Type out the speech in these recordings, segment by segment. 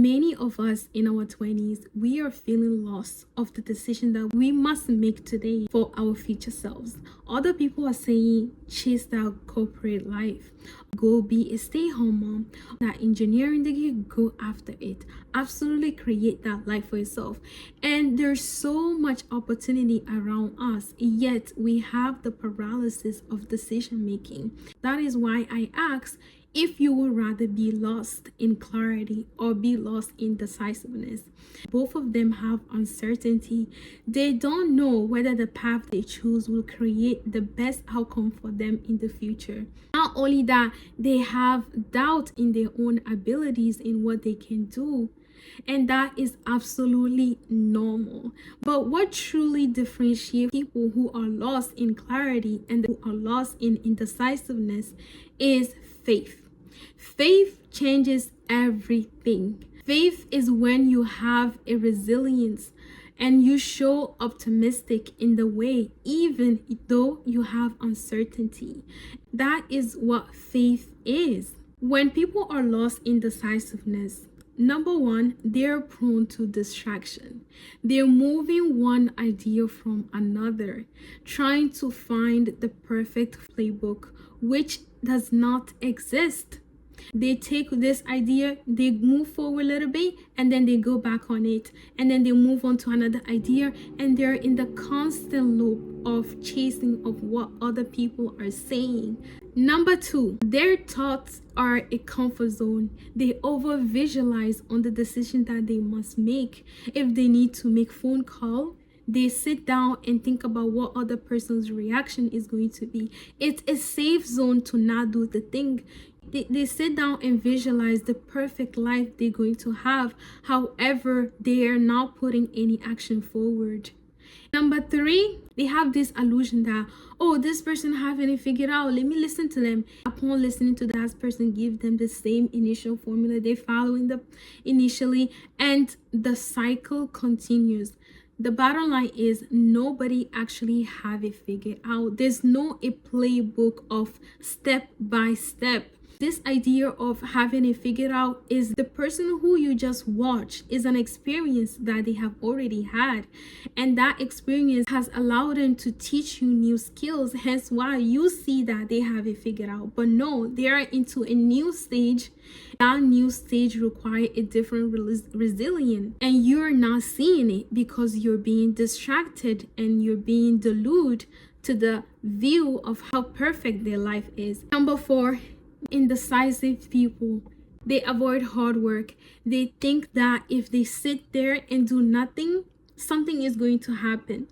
Many of us in our 20s, we are feeling lost of the decision that we must make today for our future selves. Other people are saying, chase that corporate life, go be a stay-home mom, that engineering degree, go after it. Absolutely create that life for yourself. And there's so much opportunity around us, yet we have the paralysis of decision making. That is why I ask, if you would rather be lost in clarity or be lost in decisiveness. Both of them have uncertainty. They don't know whether the path they choose will create the best outcome for them in the future. Not only that, they have doubt in their own abilities in what they can do. And that is absolutely normal. But what truly differentiates people who are lost in clarity and who are lost in indecisiveness is faith. Faith changes everything. Faith is when you have a resilience and you show optimistic in the way, even though you have uncertainty. That is what faith is. When people are lost in decisiveness, number one, they're prone to distraction. They're moving one idea from another, trying to find the perfect playbook, which does not exist. They take this idea, they move forward a little bit, and then they go back on it, and then they move on to another idea, and they're in the constant loop of chasing of what other people are saying. Number two, their thoughts are a comfort zone. They over visualize on the decision that they must make. If they need to make phone call, they sit down and think about what other person's reaction is going to be. It's a safe zone to not do the thing. They sit down and visualize the perfect life they're going to have. However, they are not putting any action forward. Number three, they have this illusion that, oh, this person haven't it figured out, let me listen to them. Upon listening to that person, give them the same initial formula they following initially, and the cycle continues. The bottom line is nobody actually have it figured out. There's no a playbook of step by step. This idea of having it figured out is the person who you just watch is an experience that they have already had, and that experience has allowed them to teach you new skills, hence why you see that they have it figured out. But no, they are into a new stage. That new stage requires a different resilience, and you're not seeing it because you're being distracted and you're being deluded to the view of how perfect their life is. Number four, indecisive people, they avoid hard work. They think that if they sit there and do nothing, something is going to happen.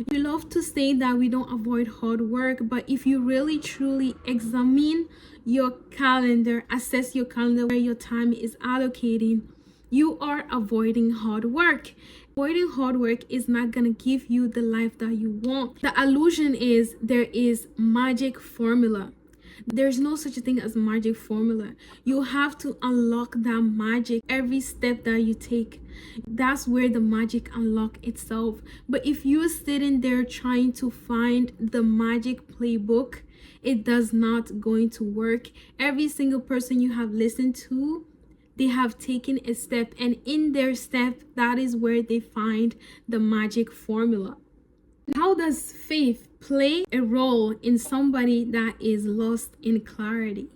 We love to say that we don't avoid hard work, but if you really truly examine your calendar, assess your calendar, where your time is allocating, you are avoiding hard work. Avoiding hard work is not gonna give you the life that you want. The illusion is there is magic formula. There's no such thing as magic formula. You have to unlock that magic every step that you take. That's where the magic unlock itself. But if you're sitting there trying to find the magic playbook, it does not going to work. Every single person you have listened to, they have taken a step, and in their step, that is where they find the magic formula. How does faith play a role in somebody that is lost in clarity?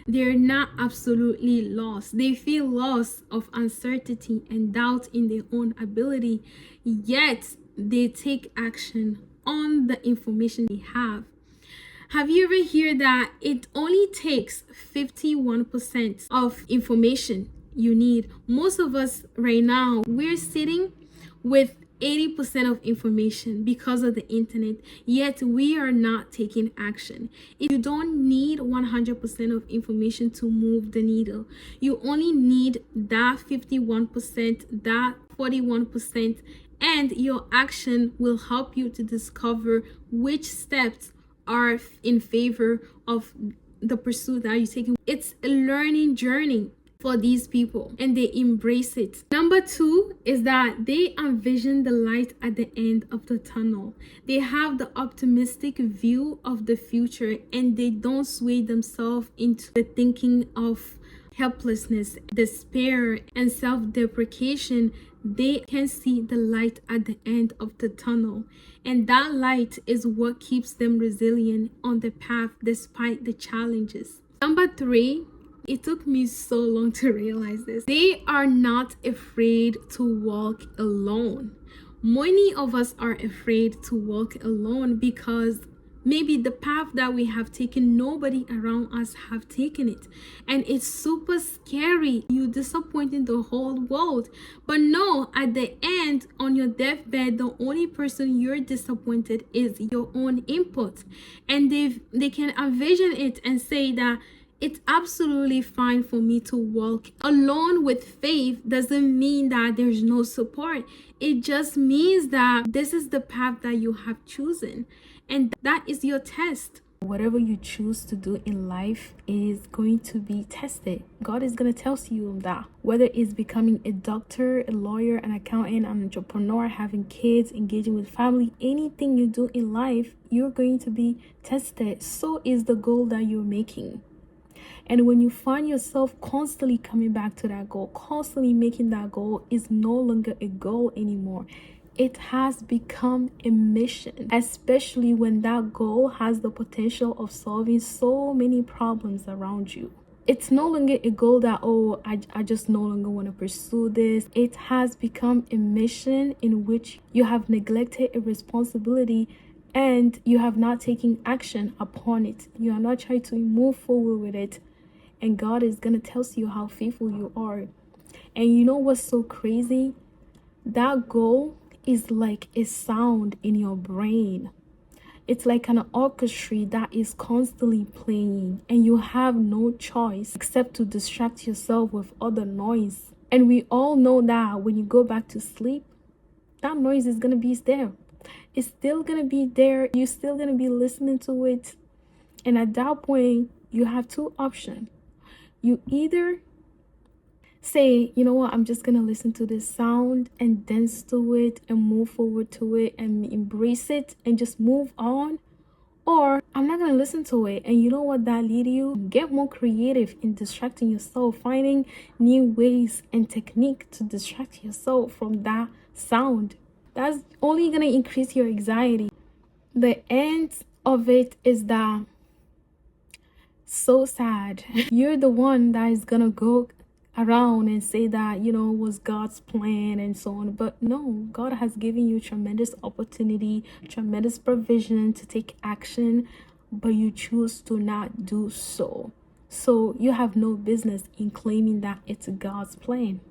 They're not absolutely lost. They feel lost of uncertainty and doubt in their own ability, yet they take action on the information they have. Have you ever heard that it only takes 51% of information you need? Most of us right now, we're sitting with 80% of information because of the internet, yet we are not taking action. If you don't need 100% of information to move the needle, you only need that 51%, that 41%, and your action will help you to discover which steps are in favor of the pursuit that you're taking. It's a learning journey for these people, and they embrace it. Number two is that they envision the light at the end of the tunnel. They have the optimistic view of the future, and they don't sway themselves into the thinking of helplessness, despair, and self-deprecation, they can see the light at the end of the tunnel. And that light is what keeps them resilient on the path despite the challenges. Number 3, it took me so long to realize this. They are not afraid to walk alone. Many of us are afraid to walk alone because maybe the path that we have taken, nobody around us have taken it. And it's super scary. You disappointing the whole world. But no, at the end, on your deathbed, the only person you're disappointed is your own input. And they can envision it and say that it's absolutely fine for me to walk alone with faith. Doesn't mean that there's no support. It just means that this is the path that you have chosen, and that is your test. Whatever you choose to do in life is going to be tested. God is going to tell you that. Whether it's becoming a doctor, a lawyer, an accountant, an entrepreneur, having kids, engaging with family, anything you do in life, you're going to be tested. So is the goal that you're making. And when you find yourself constantly coming back to that goal, constantly making that goal is no longer a goal anymore. It has become a mission, especially when that goal has the potential of solving so many problems around you. It's no longer a goal that, I just no longer want to pursue this. It has become a mission in which you have neglected a responsibility and you have not taken action upon it. You are not trying to move forward with it. And God is going to tell you how faithful you are. And you know what's so crazy? That goal is like a sound in your brain. It's like an orchestra that is constantly playing, and you have no choice except to distract yourself with other noise. And we all know that when you go back to sleep, that noise is going to be there. It's still going to be there. You're still going to be listening to it. And at that point, you have two options. You either say, you know what, I'm just going to listen to this sound and dance to it and move forward to it and embrace it and just move on. Or I'm not going to listen to it. And you know what that lead you? Get more creative in distracting yourself, finding new ways and technique to distract yourself from that sound. That's only going to increase your anxiety. The end of it is that so sad. You're the one that is gonna go around and say that, it was God's plan and so on. But no, God has given you tremendous opportunity, tremendous provision to take action, but you choose to not do so. So you have no business in claiming that it's God's plan.